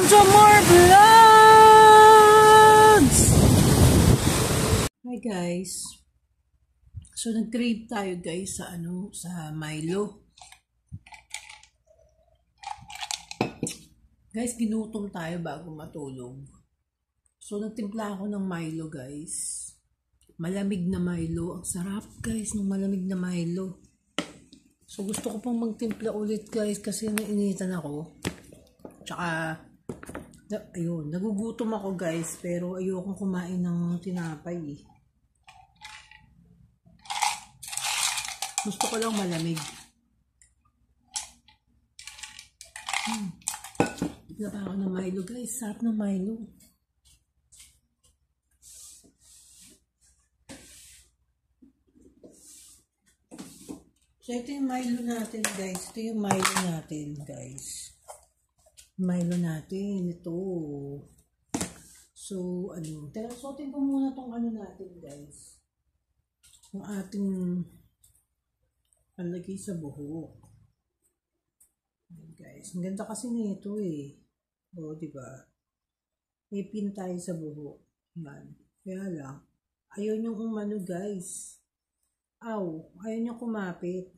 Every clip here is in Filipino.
to more vlogs! Hi guys. So nag-crave tayo guys sa sa Milo. Guys, ginutom tayo bago matulog. So nagtimpla ako ng Milo guys. Malamig na Milo. Ang sarap guys ng malamig na Milo. So gusto ko pang magtimpla ulit guys kasi nainitan ako. Tsaka ayun, nagugutom ako guys, pero ayokong kumain ng tinapay eh. Gusto ko lang malamig. Bigla pa ako ng Milo guys, sarap ng Milo. So ito yung Milo natin guys, ito yung Milo natin guys. Milo natin, ito. So, sotin ko muna tong natin, guys. Yung ating palagay sa buhok. Ayan, guys. Ang ganda kasi nito eh. O, diba? May pin tayo sa buhok. Yan. Kaya lang, ayaw nyo umano, guys. Ayaw nyo kumapit.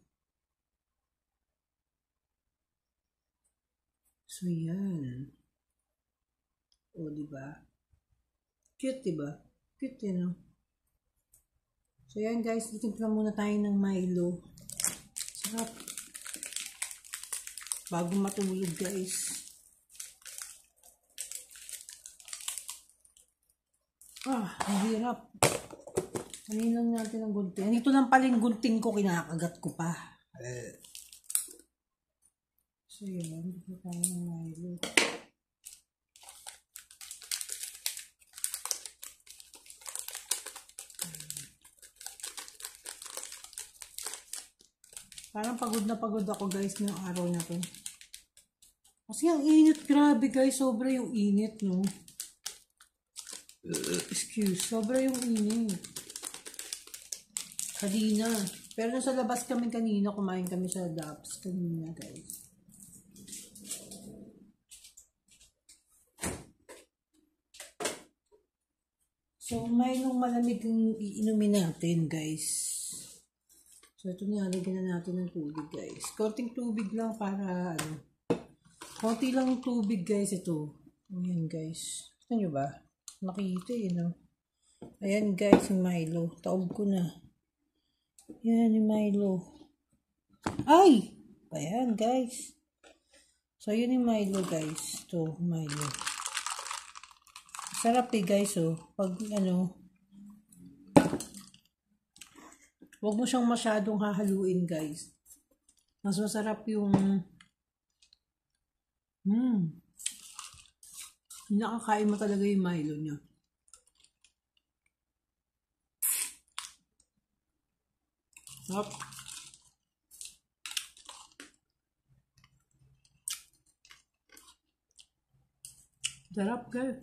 So, yan. O, diba? Cute, diba? Cute, no? So, yan, guys. Titimpla muna tayo ng Milo. Sarap. Bago matulog, guys. Ang hirap. Kaninang natin ang gunting. Dito lang pala yung gunting ko. Kinakagat ko pa. So, yan. Dito tayo ng Milo. Parang pagod na pagod ako guys ngayong araw na to. Kasi ang init. Grabe guys. Sobra yung init, no? Sobra yung init. Kanina. Pero nasa labas kami kanina. Kumain kami sa Daps kanina guys. So, may nung malamig yung iinumin natin, guys. So, ito nilalagyan na natin ng tubig, guys. Konting tubig lang para, konti lang tubig, guys, ito. Ayan, guys. Gusto nyo ba? Makita no? Ayan, guys, yung Milo. Taob ko na. Ayan, yung Milo. Ay! Ayan, guys. So, yun yung Milo, guys. Ito, Milo. Sarap eh guys pag wag mo siyang masyadong hahaluin guys. Mas masarap yung nakakain mo talaga yung Milo niya. Sarap. Sarap guys.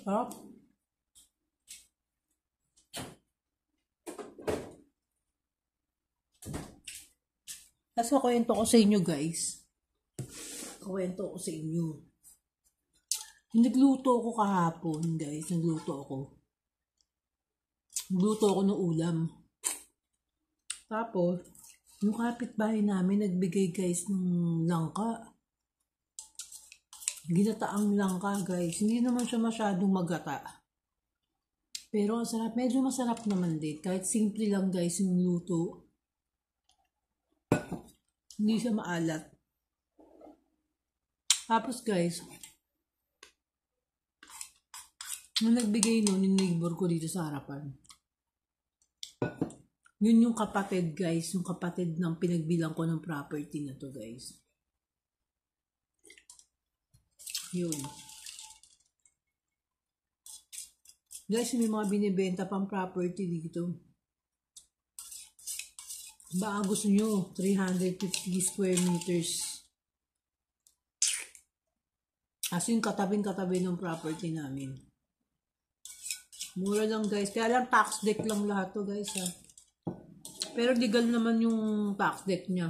Sarap. Tapos kwento ko sa inyo guys. Kwento ko sa inyo. Nagluto ako kahapon guys. Nagluto ako ng ulam. Tapos, yung kapitbahay namin nagbigay guys ng langka. Ginataang langka guys. Hindi naman siya masyadong magata. Pero ang sarap. Medyo masarap naman din. Kahit simple lang guys yung luto. Hindi siya maalat. Tapos guys, nung nagbigay nun, yung neighbor ko dito sa harapan. Yun yung kapatid guys. Yung kapatid ng pinagbilang ko ng property na to guys. Yun. Guys, may mga binibenta pang property dito. Baka gusto nyo, 350 square meters. As yung katabing-katabi ng property namin. Mura lang guys. Kaya lang tax deck lang lahat to guys ha. Pero legal naman yung tax debt niya.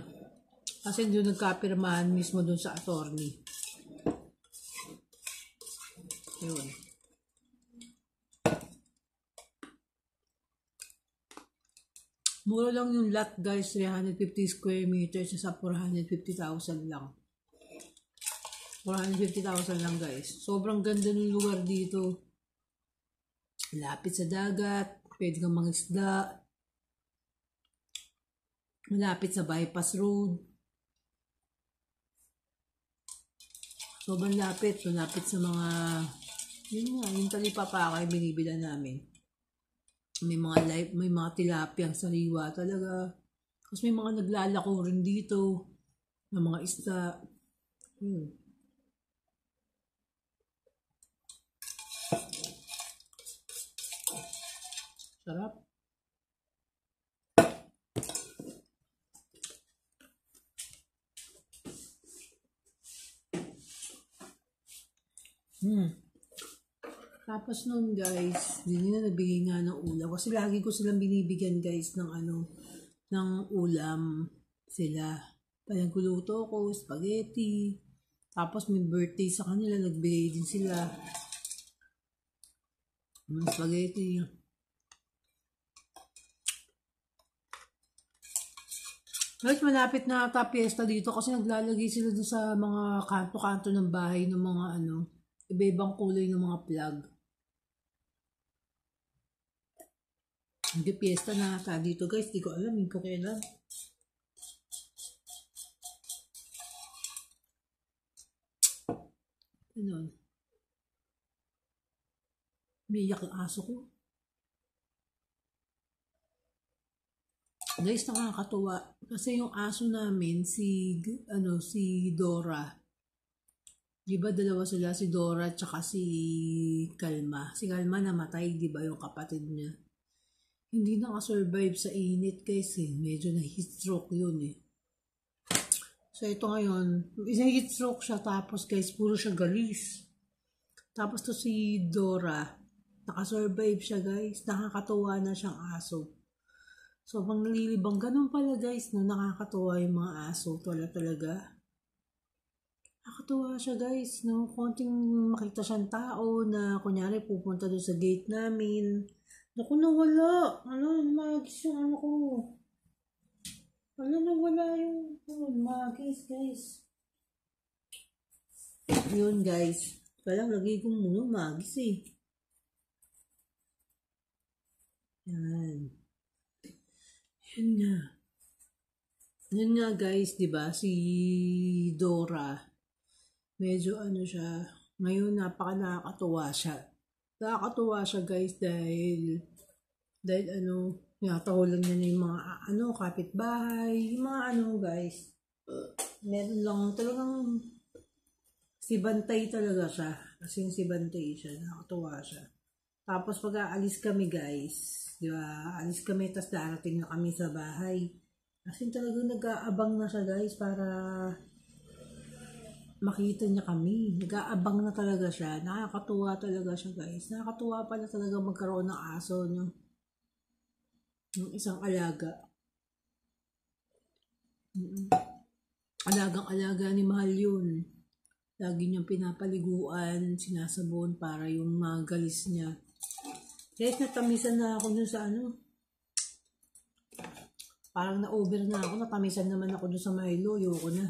Kasi doon nagkapirmahan mismo doon sa attorney. Yun. Mura lang yung lot guys, 350 square meters sa 450,000 lang. 450,000 lang guys. Sobrang ganda ng lugar dito. Lapit sa dagat, pwede kang mangisda. Malapit sa bypass road. Sobrang lapit. Malapit sa mga, yun nga, yung talipapa kayo binibila namin. May mga tilapia, sariwa talaga. Tapos may mga naglalako rin dito ng mga isda. Sarap. Tapos nun guys, hindi na nabigay nga ng ulam. Kasi lagi ko silang binibigyan guys ng ng ulam sila. Panagguluto ko, spaghetti. Tapos may birthday sa kanila, nagbigay din sila. Spaghetti. Guys, malapit na ata piyesta dito kasi naglalagay sila dun sa mga kanto-kanto ng bahay ng mga iba-ibang kulay ng mga plug. Hindi piyesta na ata dito guys, di ko alam, hindi ko kailan. Ano? Umiiyak ang aso ko. Guys, nakakatuwa. Kasi yung aso namin, si Dora. Diba dalawa sila, si Dora at saka si Kalma. Si Kalma namatay, diba yung kapatid niya. Hindi nakasurvive sa init guys eh. Medyo na heat stroke yun eh. So ito ngayon, isa heat stroke siya tapos guys, puro siya galis. Tapos to si Dora, nakasurvive siya guys. Nakakatuwa na siyang aso. So pang nalilibang, ganun pala guys, no? Nakakatuwa yung mga aso. Talaga. Nakakatuwa siya guys, no? Konting makita siyang tao na kunyari pupunta doon sa gate namin. Naku, nawala. Magis yung ko. Nawala yung magis, guys. Yun, guys. Kaya lagay ko muna magis eh. Yan. Yan nga, guys, diba? Si Dora. Medyo siya. Ngayon, nakakatuwa siya. Nakakatuwa siya guys dahil tinatahulan niya na yung mga kapitbahay, yung mga guys. Meron lang talagang si Bantay talaga siya. Kasi si Bantay siya, nakakatuwa siya. Tapos pag aalis kami guys, di ba? Alis kami, tas darating na kami sa bahay. Kasi talagang nag-aabang na siya guys para makita niya kami. Nag-aabang na talaga siya. Nakakatuwa talaga siya guys. Nakakatuwa pala talaga magkaroon ng aso, no? Ng isang alaga. Alagang-alaga ni Mahal yun. Lagi niyang pinapaliguan, sinasabon para yung mga galis niya. Guys, natamisan na ako dun sa parang na-over na ako. Natamisan naman ako dun sa Milo. Ayoko na.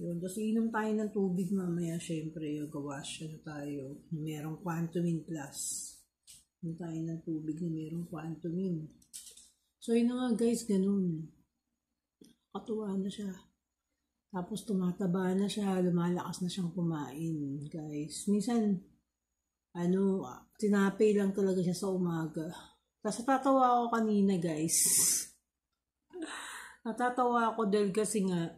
Yun, tapos inom tayo ng tubig mamaya, syempre, gawash na tayo. Merong Quantumin Plus. Inom tayo ng tubig na merong Quantumin. So, yun nga guys, ganun. Katuwa na siya. Tapos tumataba na siya, lumalakas na siyang kumain, guys. Minsan, tinapay lang talaga siya sa umaga. Tapos natatawa ako kanina, guys. Natatawa ako dahil kasi nga,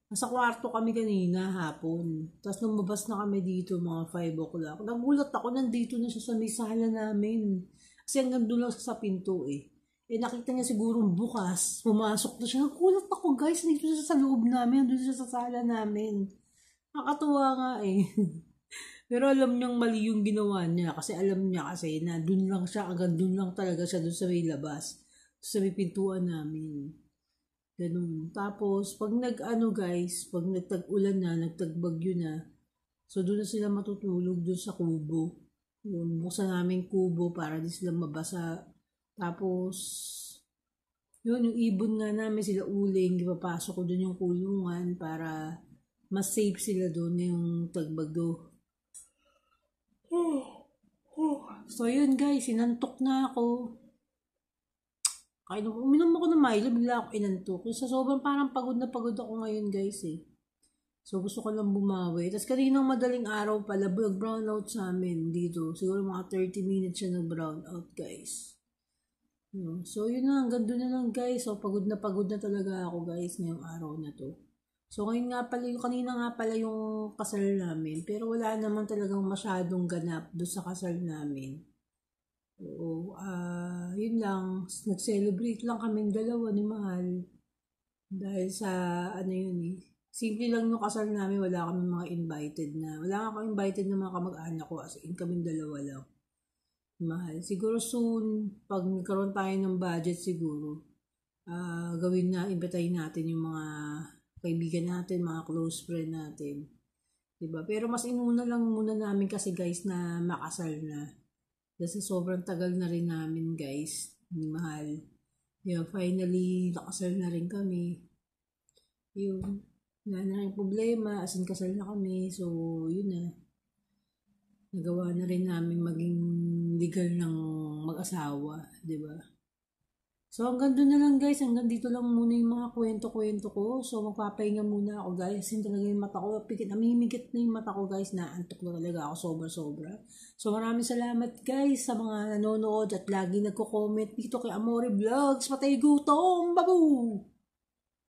nasa kwarto kami kanina hapon. Tapos lumabas na kami dito mga 5 o'clock. Nagulat ako, nandito na siya sa may sala namin. Kasi hanggang doon lang sa pinto eh. Nakita niya siguro bukas, pumasok na siya. Nagulat ako guys, nandito siya sa loob namin, nandito siya sa sala namin. Nakakatuwa nga eh. Pero alam niyang mali yung ginawa niya kasi alam niya kasi na dun lang siya, hanggang dun lang talaga siya dun sa may labas. Sa may pintuan namin. Ganun. Tapos, pag pag nagtag-ulan na, nagtag-bagyo na, so doon na sila matutulog doon sa kubo. Yun, buksan namin kubo para di sila mabasa. Tapos, yun, yung ibon nga namin, sila uling, ipapasok ko doon yung kulungan para mas safe sila doon yung tagbagyo. So, yun guys, inantok na ako. Kaya uminom ako ng Milo, bigla ako inantok. Sa sobrang parang pagod na pagod ako ngayon guys eh. So, gusto ko lang bumawi. Tapos kaninang madaling araw pala, nag-brown out sa amin dito. Siguro mga 30 minutes siya nag-brown out guys. So, yun na. Hanggang doon na lang guys. So, pagod na talaga ako guys ngayong araw na to. So, ngayon nga pala, kanina nga pala yung kasal namin. Pero wala naman talagang masyadong ganap doon sa kasal namin. Oo, yun lang. Nag-celebrate lang kaming dalawa ni Mahal. Dahil sa, yun eh. Simple lang yung kasal namin. Wala kami mga invited na. Wala akong invited na mga kamag-anak ko. As in, kaming dalawa lang. Mahal. Siguro soon, pag nagkaroon tayo ng budget siguro, gawin na, imbitahin natin yung mga kaibigan natin, mga close friend natin. Diba? Pero mas inuna lang muna namin kasi guys na makasal na. Kasi sobrang tagal na rin namin guys, ni Mahal. Yeah, finally, nakasal na rin kami. Yun. Wala na rin problema, as in kasal na kami. So, yun na. Nagawa na rin namin maging legal ng mag-asawa. Diba? So, hanggang doon na lang guys. Hanggang dito lang muna yung mga kwento-kwento ko. So, magpapahinga muna ako guys. Kasi talaga yung mata ko. Namimigit na yung mata ko guys. Naantok na talaga ako sobra-sobra. So, maraming salamat guys sa mga nanonood at lagi nagko-comment dito kay Amore Vlogs. Patay gutom! Babu!